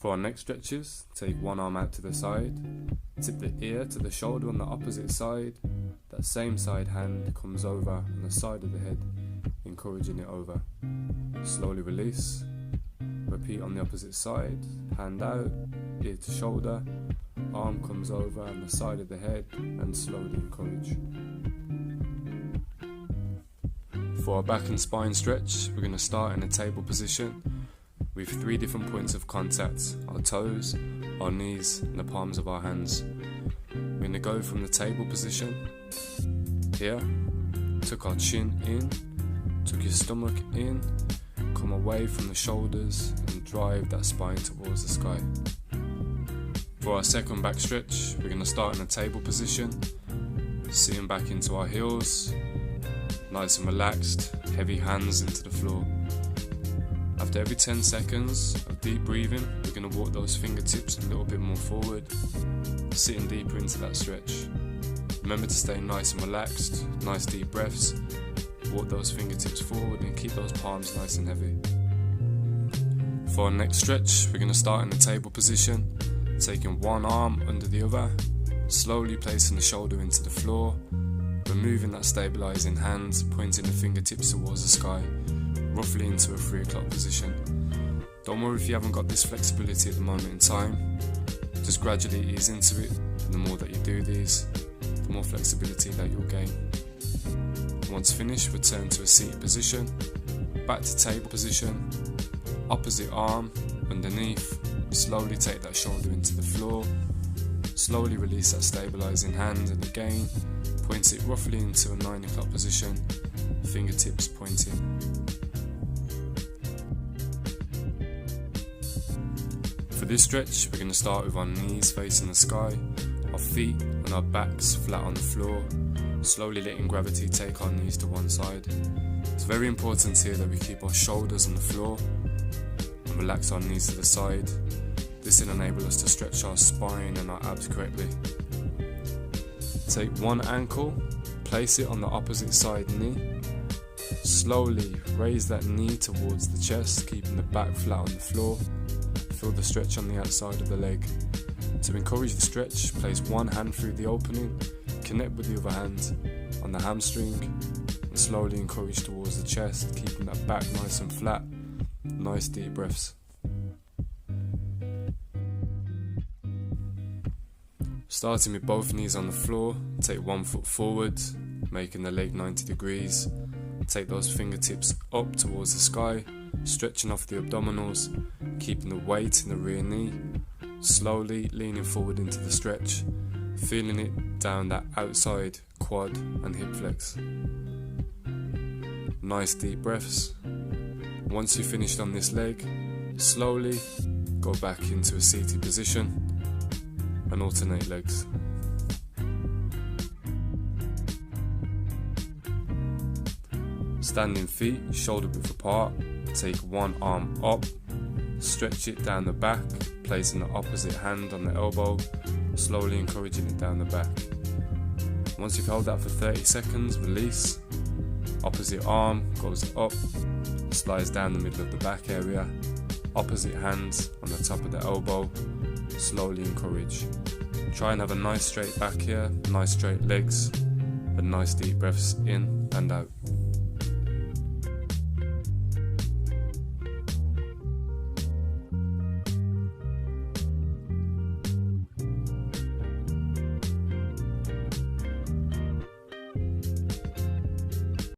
For our neck stretches, take one arm out to the side, tip the ear to the shoulder on the opposite side. That same side hand comes over on the side of the head, encouraging it over. Slowly release. Repeat on the opposite side, hand out, ear to shoulder, arm comes over on the side of the head, and slowly encourage. For our back and spine stretch, we're going to start in a table position with 3 different points of contact: our toes, our knees, and the palms of our hands. We're going to go from the table position here, tuck our chin in, tuck your stomach in, come away from the shoulders and drive that spine towards the sky. For our second back stretch, we're going to start in a table position, sitting back into our heels, nice and relaxed, heavy hands into the floor. After every 10 seconds of deep breathing, we're going to walk those fingertips a little bit more forward, sitting deeper into that stretch. Remember to stay nice and relaxed, nice deep breaths, walk those fingertips forward and keep those palms nice and heavy. For our next stretch, we're going to start in the table position, taking one arm under the other, slowly placing the shoulder into the floor, removing that stabilizing hand, pointing the fingertips towards the sky, roughly into a 3 o'clock position. Don't worry if you haven't got this flexibility at the moment in time, just gradually ease into it, and the more that you do these, the more flexibility that you'll gain. Once finished, return to a seated position, back to table position, opposite arm underneath, slowly take that shoulder into the floor, slowly release that stabilizing hand, and again point it roughly into a 9 o'clock position, fingertips pointing. For this stretch, we're going to start with our knees facing the sky, our feet and our backs flat on the floor, slowly letting gravity take our knees to one side. It's very important here that we keep our shoulders on the floor and relax our knees to the side. This will enable us to stretch our spine and our abs correctly. Take one ankle, place it on the opposite side knee. Slowly raise that knee towards the chest, keeping the back flat on the floor. Feel the stretch on the outside of the leg. To encourage the stretch, place one hand through the opening, connect with the other hand on the hamstring, and slowly encourage towards the chest, keeping that back nice and flat. Nice deep breaths. Starting with both knees on the floor, take 1 foot forward, making the leg 90 degrees. Take those fingertips up towards the sky, stretching off the abdominals, keeping the weight in the rear knee. Slowly leaning forward into the stretch, feeling it down that outside quad and hip flex. Nice deep breaths. Once you've finished on this leg, slowly go back into a seated position and alternate legs. Standing feet shoulder width apart, take one arm up, stretch it down the back, placing the opposite hand on the elbow, slowly encouraging it down the back. Once you've held that for 30 seconds, release. Opposite arm goes up, slides down the middle of the back area, opposite hands on the top of the elbow, slowly encourage. Try and have a nice straight back here, nice straight legs, and nice deep breaths in and out.